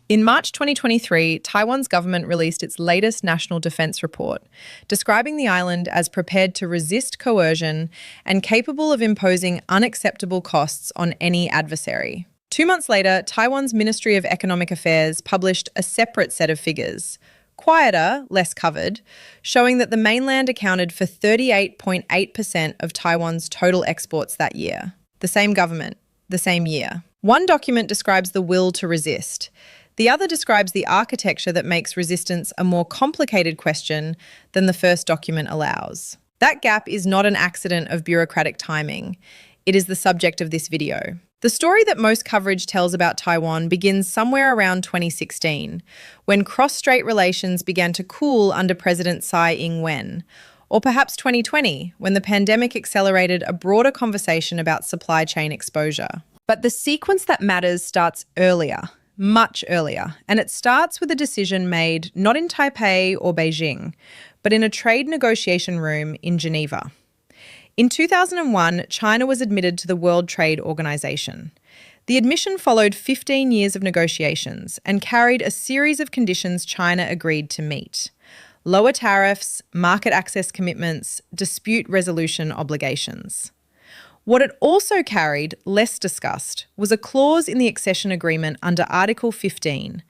In March 2023, Taiwan's government released its latest national defense report, describing the island as prepared to resist coercion and capable of imposing unacceptable costs on any adversary. 2 months later, Taiwan's Ministry of Economic Affairs published a separate set of figures, quieter, less covered, showing that the mainland accounted for 38.8% of Taiwan's total exports that year. The same government, the same year. One document describes the will to resist. The other describes the architecture that makes resistance a more complicated question than the first document allows. That gap is not an accident of bureaucratic timing. It is the subject of this video. The story that most coverage tells about Taiwan begins somewhere around 2016, when cross-strait relations began to cool under President Tsai Ing-wen, or perhaps 2020, when the pandemic accelerated a broader conversation about supply chain exposure. But the sequence that matters starts earlier. Much earlier, and it starts with a decision made not in Taipei or Beijing, but in a trade negotiation room in Geneva. In 2001, China was admitted to the World Trade Organization. The admission followed 15 years of negotiations and carried a series of conditions China agreed to meet: lower tariffs, market access commitments, dispute resolution obligations. What it also carried, less discussed, was a clause in the accession agreement under Article 15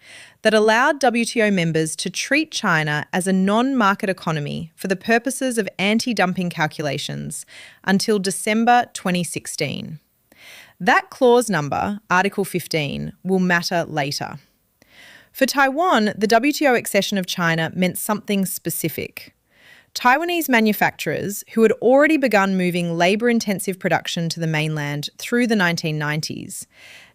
that allowed WTO members to treat China as a non-market economy for the purposes of anti-dumping calculations until December 2016. That clause number, Article 15, will matter later. For Taiwan, the WTO accession of China meant something specific. Taiwanese manufacturers, who had already begun moving labour-intensive production to the mainland through the 1990s,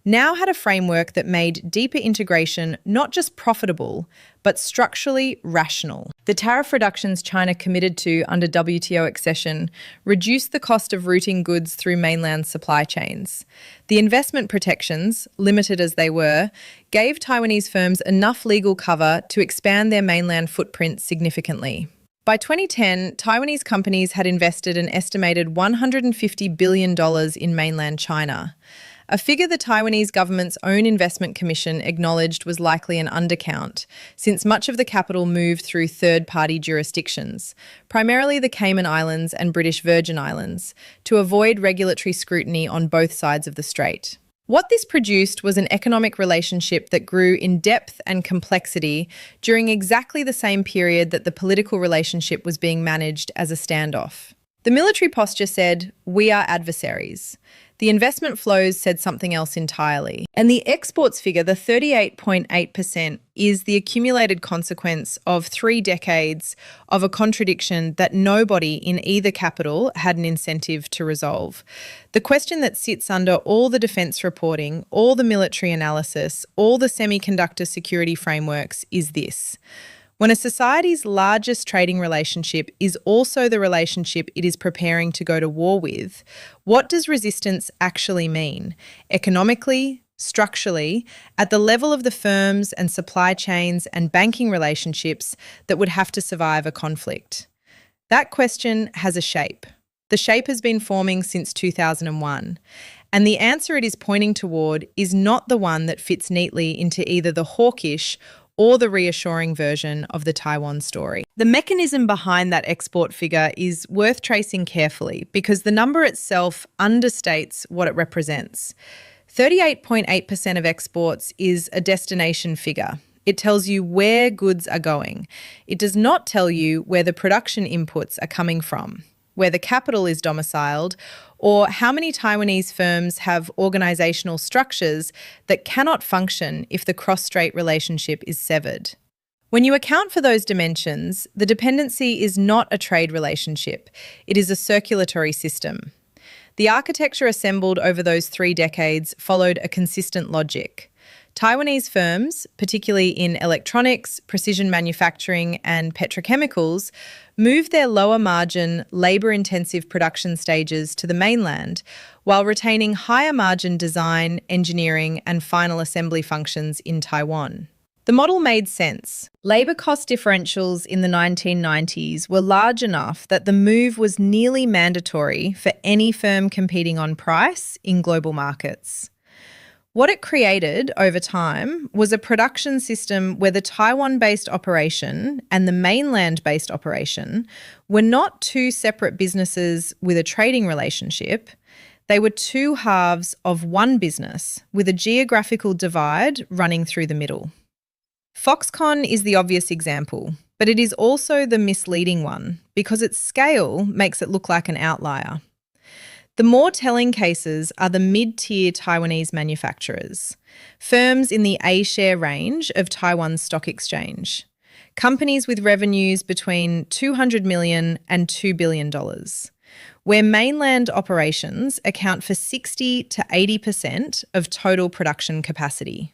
now had a framework that made deeper integration not just profitable, but structurally rational. The tariff reductions China committed to under WTO accession reduced the cost of routing goods through mainland supply chains. The investment protections, limited as they were, gave Taiwanese firms enough legal cover to expand their mainland footprint significantly. By 2010, Taiwanese companies had invested an estimated $150 billion in mainland China, a figure the Taiwanese government's own investment commission acknowledged was likely an undercount, since much of the capital moved through third-party jurisdictions, primarily the Cayman Islands and British Virgin Islands, to avoid regulatory scrutiny on both sides of the strait. What this produced was an economic relationship that grew in depth and complexity during exactly the same period that the political relationship was being managed as a standoff. The military posture said, "We are adversaries." The investment flows said something else entirely. And the exports figure, the 38.8%, is the accumulated consequence of 3 decades of a contradiction that nobody in either capital had an incentive to resolve. The question that sits under all the defence reporting, all the military analysis, all the semiconductor security frameworks is this: when a society's largest trading relationship is also the relationship it is preparing to go to war with, what does resistance actually mean? Economically, structurally, at the level of the firms and supply chains and banking relationships that would have to survive a conflict? That question has a shape. The shape has been forming since 2001. And the answer it is pointing toward is not the one that fits neatly into either the hawkish or the reassuring version of the Taiwan story. The mechanism behind that export figure is worth tracing carefully because the number itself understates what it represents. 38.8% of exports is a destination figure. It tells you where goods are going. It does not tell you where the production inputs are coming from, where the capital is domiciled, or how many Taiwanese firms have organisational structures that cannot function if the cross-strait relationship is severed. When you account for those dimensions, the dependency is not a trade relationship. It is a circulatory system. The architecture assembled over those 3 decades followed a consistent logic. Taiwanese firms, particularly in electronics, precision manufacturing and petrochemicals, moved their lower margin, labour-intensive production stages to the mainland while retaining higher margin design, engineering and final assembly functions in Taiwan. The model made sense. Labour cost differentials in the 1990s were large enough that the move was nearly mandatory for any firm competing on price in global markets. What it created over time was a production system where the Taiwan-based operation and the mainland-based operation were not two separate businesses with a trading relationship. They were two halves of one business with a geographical divide running through the middle. Foxconn is the obvious example, but it is also the misleading one because its scale makes it look like an outlier. The more telling cases are the mid-tier Taiwanese manufacturers, firms in the A-share range of Taiwan's stock exchange, companies with revenues between $200 million and $2 billion, where mainland operations account for 60 to 80% of total production capacity.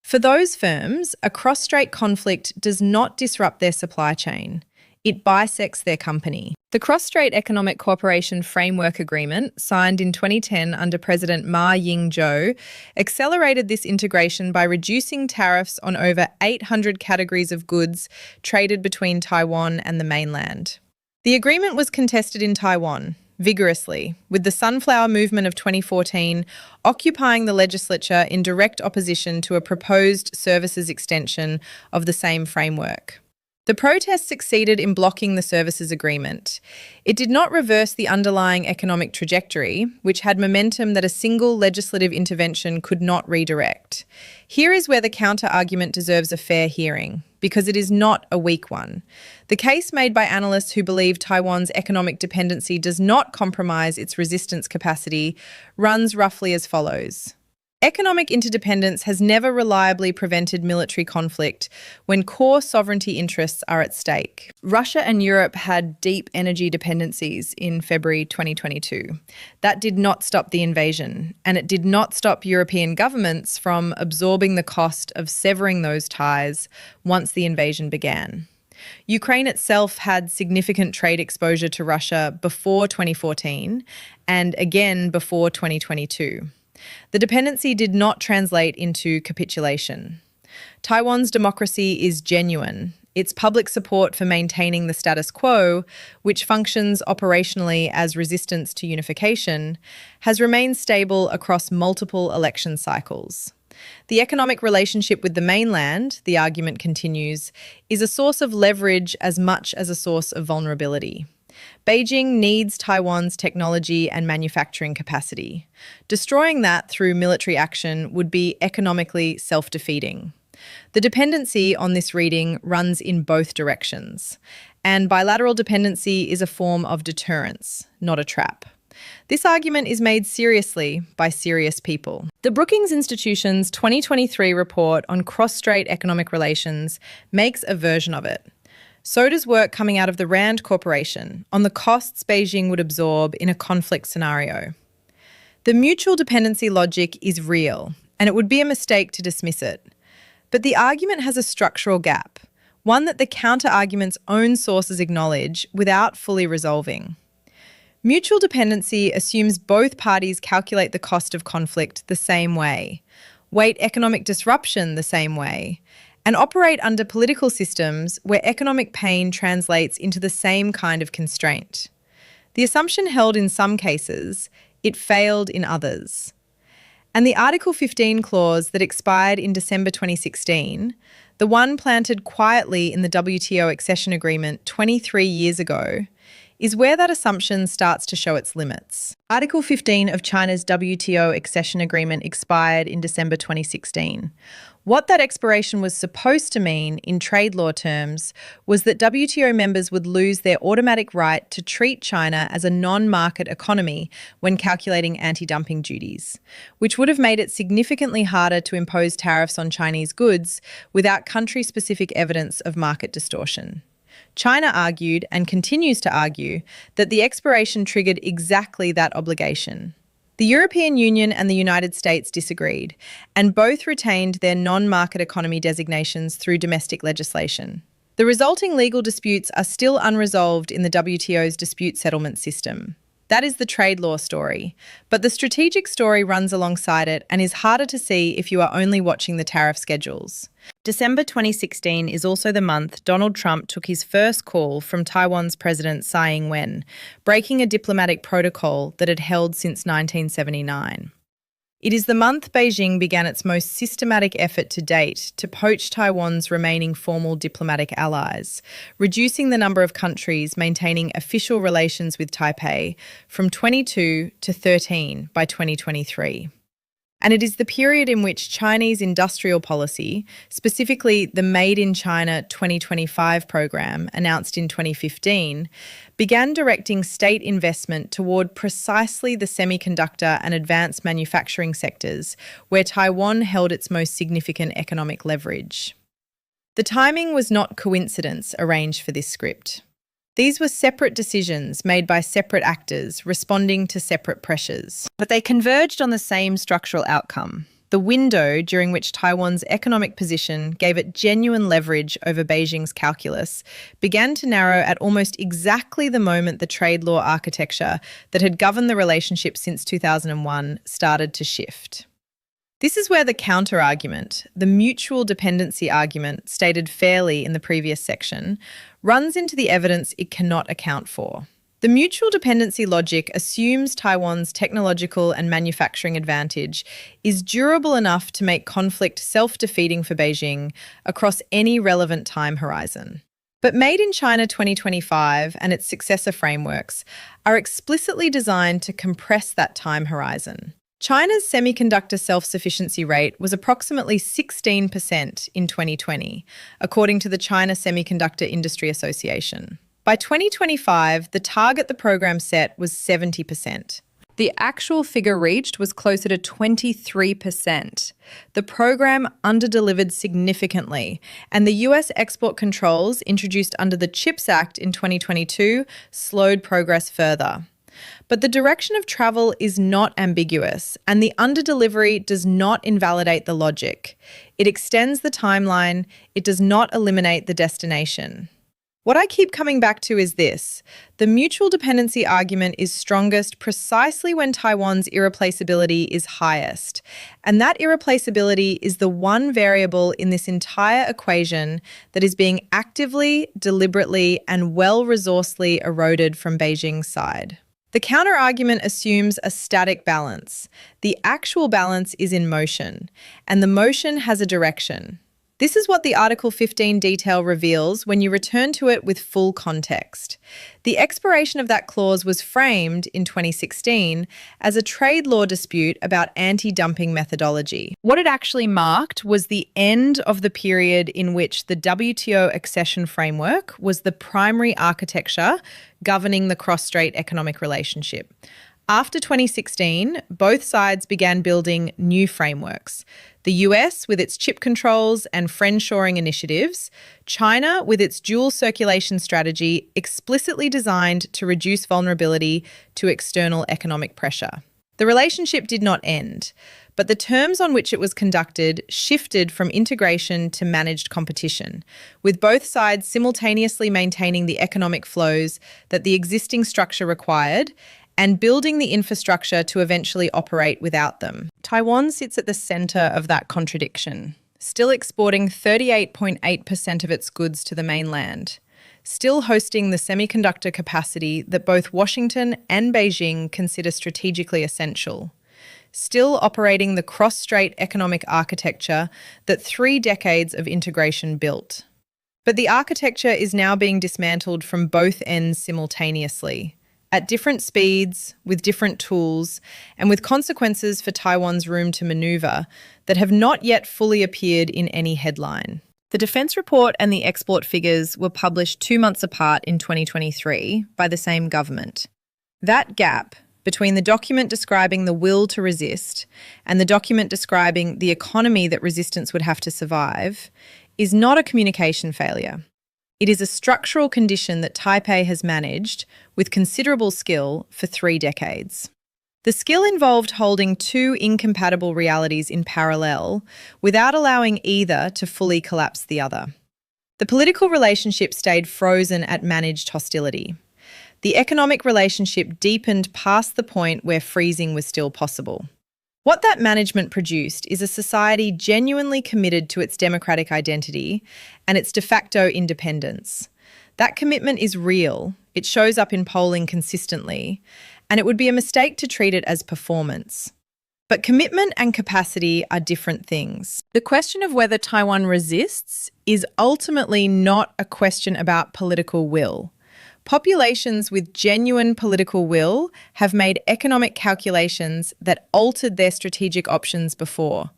For those firms, a cross-strait conflict does not disrupt their supply chain. It bisects their company. The Cross-Strait Economic Cooperation Framework Agreement, signed in 2010 under President Ma Ying-jeou, accelerated this integration by reducing tariffs on over 800 categories of goods traded between Taiwan and the mainland. The agreement was contested in Taiwan vigorously, with the Sunflower Movement of 2014 occupying the legislature in direct opposition to a proposed services extension of the same framework. The protest succeeded in blocking the services agreement. It did not reverse the underlying economic trajectory, which had momentum that a single legislative intervention could not redirect. Here is where the counter-argument deserves a fair hearing, because it is not a weak one. The case made by analysts who believe Taiwan's economic dependency does not compromise its resistance capacity runs roughly as follows. Economic interdependence has never reliably prevented military conflict when core sovereignty interests are at stake. Russia and Europe had deep energy dependencies in February 2022. That did not stop the invasion, and it did not stop European governments from absorbing the cost of severing those ties once the invasion began. Ukraine itself had significant trade exposure to Russia before 2014 and again before 2022. The dependency did not translate into capitulation. Taiwan's democracy is genuine. Its public support for maintaining the status quo, which functions operationally as resistance to unification, has remained stable across multiple election cycles. The economic relationship with the mainland, the argument continues, is a source of leverage as much as a source of vulnerability. Beijing needs Taiwan's technology and manufacturing capacity. Destroying that through military action would be economically self-defeating. The dependency on this reading runs in both directions, and bilateral dependency is a form of deterrence, not a trap. This argument is made seriously by serious people. The Brookings Institution's 2023 report on cross-strait economic relations makes a version of it. So does work coming out of the Rand Corporation on the costs Beijing would absorb in a conflict scenario. The mutual dependency logic is real, and it would be a mistake to dismiss it. But the argument has a structural gap, one that the counter-argument's own sources acknowledge without fully resolving. Mutual dependency assumes both parties calculate the cost of conflict the same way, weight economic disruption the same way, and operate under political systems where economic pain translates into the same kind of constraint. The assumption held in some cases, it failed in others. And the Article 15 clause that expired in December 2016, the one planted quietly in the WTO accession agreement 23 years ago, is where that assumption starts to show its limits. Article 15 of China's WTO accession agreement expired in December 2016. What that expiration was supposed to mean in trade law terms was that WTO members would lose their automatic right to treat China as a non-market economy when calculating anti-dumping duties, which would have made it significantly harder to impose tariffs on Chinese goods without country-specific evidence of market distortion. China argued, and continues to argue, that the expiration triggered exactly that obligation. The European Union and the United States disagreed, and both retained their non-market economy designations through domestic legislation. The resulting legal disputes are still unresolved in the WTO's dispute settlement system. That is the trade law story, but the strategic story runs alongside it and is harder to see if you are only watching the tariff schedules. December 2016 is also the month Donald Trump took his first call from Taiwan's President Tsai Ing-wen, breaking a diplomatic protocol that had held since 1979. It is the month Beijing began its most systematic effort to date to poach Taiwan's remaining formal diplomatic allies, reducing the number of countries maintaining official relations with Taipei from 22 to 13 by 2023. And it is the period in which Chinese industrial policy, specifically the Made in China 2025 program announced in 2015, began directing state investment toward precisely the semiconductor and advanced manufacturing sectors, where Taiwan held its most significant economic leverage. The timing was not coincidence arranged for this script. These were separate decisions made by separate actors responding to separate pressures. But they converged on the same structural outcome. The window during which Taiwan's economic position gave it genuine leverage over Beijing's calculus began to narrow at almost exactly the moment the trade law architecture that had governed the relationship since 2001 started to shift. This is where the counter-argument, the mutual dependency argument stated fairly in the previous section, runs into the evidence it cannot account for. The mutual dependency logic assumes Taiwan's technological and manufacturing advantage is durable enough to make conflict self-defeating for Beijing across any relevant time horizon. But Made in China 2025 and its successor frameworks are explicitly designed to compress that time horizon. China's semiconductor self-sufficiency rate was approximately 16% in 2020, according to the China Semiconductor Industry Association. By 2025, the target the program set was 70%. The actual figure reached was closer to 23%. The program underdelivered significantly, and the US export controls introduced under the CHIPS Act in 2022 slowed progress further. But the direction of travel is not ambiguous, and the underdelivery does not invalidate the logic. It extends the timeline, it does not eliminate the destination. What I keep coming back to is this. The mutual dependency argument is strongest precisely when Taiwan's irreplaceability is highest. And that irreplaceability is the one variable in this entire equation that is being actively, deliberately, and well-resourcedly eroded from Beijing's side. The counter-argument assumes a static balance. The actual balance is in motion, and the motion has a direction. This is what the Article 15 detail reveals when you return to it with full context. The expiration of that clause was framed in 2016 as a trade law dispute about anti-dumping methodology. What it actually marked was the end of the period in which the WTO accession framework was the primary architecture governing the cross-strait economic relationship. After 2016, both sides began building new frameworks. The US with its chip controls and friendshoring initiatives, China with its dual circulation strategy explicitly designed to reduce vulnerability to external economic pressure. The relationship did not end, but the terms on which it was conducted shifted from integration to managed competition, with both sides simultaneously maintaining the economic flows that the existing structure required and building the infrastructure to eventually operate without them. Taiwan sits at the centre of that contradiction, still exporting 38.8% of its goods to the mainland, still hosting the semiconductor capacity that both Washington and Beijing consider strategically essential, still operating the cross-strait economic architecture that 3 decades of integration built. But the architecture is now being dismantled from both ends simultaneously, at different speeds, with different tools, and with consequences for Taiwan's room to manoeuvre that have not yet fully appeared in any headline. The defence report and the export figures were published 2 months apart in 2023 by the same government. That gap between the document describing the will to resist and the document describing the economy that resistance would have to survive is not a communication failure. It is a structural condition that Taipei has managed with considerable skill for 3 decades. The skill involved holding 2 incompatible realities in parallel without allowing either to fully collapse the other. The political relationship stayed frozen at managed hostility. The economic relationship deepened past the point where freezing was still possible. What that management produced is a society genuinely committed to its democratic identity and its de facto independence. That commitment is real, it shows up in polling consistently, and it would be a mistake to treat it as performance. But commitment and capacity are different things. The question of whether Taiwan resists is ultimately not a question about political will. Populations with genuine political will have made economic calculations that altered their strategic options before.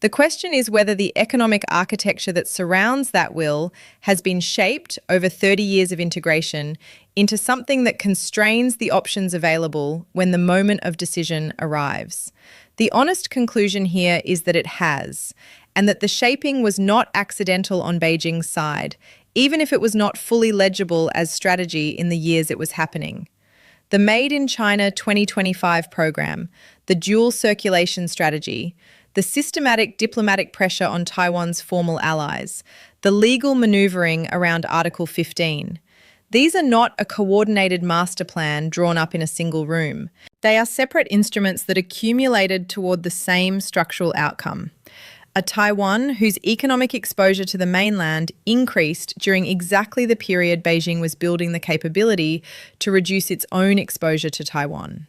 The question is whether the economic architecture that surrounds that will has been shaped over 30 years of integration into something that constrains the options available when the moment of decision arrives. The honest conclusion here is that it has, and that the shaping was not accidental on Beijing's side, even if it was not fully legible as strategy in the years it was happening. The Made in China 2025 program, the dual circulation strategy, the systematic diplomatic pressure on Taiwan's formal allies, the legal maneuvering around Article 15. These are not a coordinated master plan drawn up in a single room. They are separate instruments that accumulated toward the same structural outcome. A Taiwan whose economic exposure to the mainland increased during exactly the period Beijing was building the capability to reduce its own exposure to Taiwan.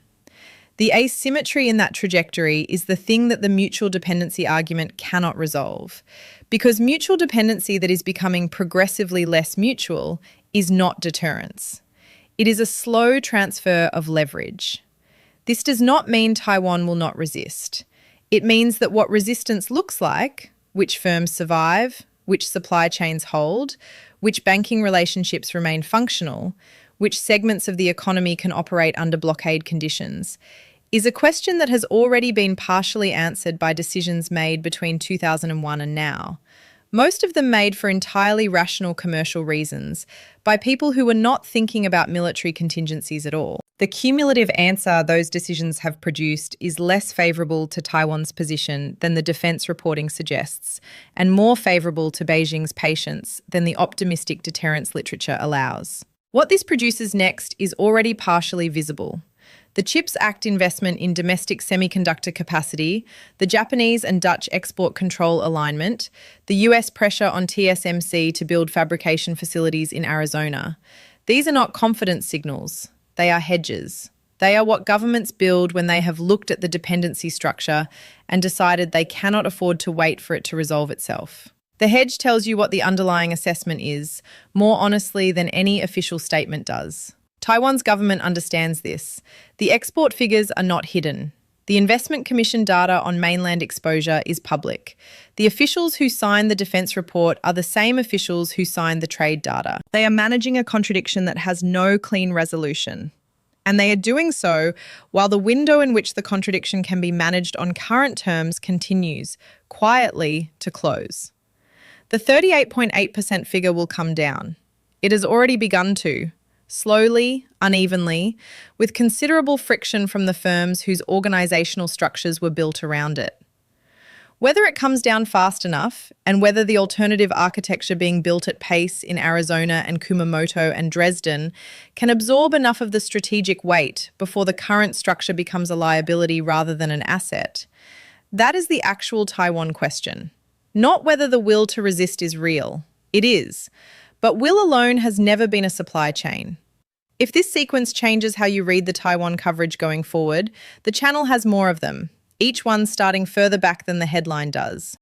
The asymmetry in that trajectory is the thing that the mutual dependency argument cannot resolve, because mutual dependency that is becoming progressively less mutual is not deterrence. It is a slow transfer of leverage. This does not mean Taiwan will not resist. It means that what resistance looks like, which firms survive, which supply chains hold, which banking relationships remain functional, which segments of the economy can operate under blockade conditions, is a question that has already been partially answered by decisions made between 2001 and now. Most of them made for entirely rational commercial reasons, by people who were not thinking about military contingencies at all. The cumulative answer those decisions have produced is less favourable to Taiwan's position than the defence reporting suggests, and more favourable to Beijing's patience than the optimistic deterrence literature allows. What this produces next is already partially visible. The CHIPS Act investment in domestic semiconductor capacity, the Japanese and Dutch export control alignment, the US pressure on TSMC to build fabrication facilities in Arizona. These are not confidence signals, they are hedges. They are what governments build when they have looked at the dependency structure and decided they cannot afford to wait for it to resolve itself. The hedge tells you what the underlying assessment is, more honestly than any official statement does. Taiwan's government understands this. The export figures are not hidden. The Investment Commission data on mainland exposure is public. The officials who signed the defence report are the same officials who signed the trade data. They are managing a contradiction that has no clean resolution. And they are doing so while the window in which the contradiction can be managed on current terms continues, quietly, to close. The 38.8% figure will come down. It has already begun to. Slowly, unevenly, with considerable friction from the firms whose organisational structures were built around it. Whether it comes down fast enough, and whether the alternative architecture being built at pace in Arizona and Kumamoto and Dresden can absorb enough of the strategic weight before the current structure becomes a liability rather than an asset, that is the actual Taiwan question. Not whether the will to resist is real. It is. But will alone has never been a supply chain. If this sequence changes how you read the Taiwan coverage going forward, the channel has more of them, each one starting further back than the headline does.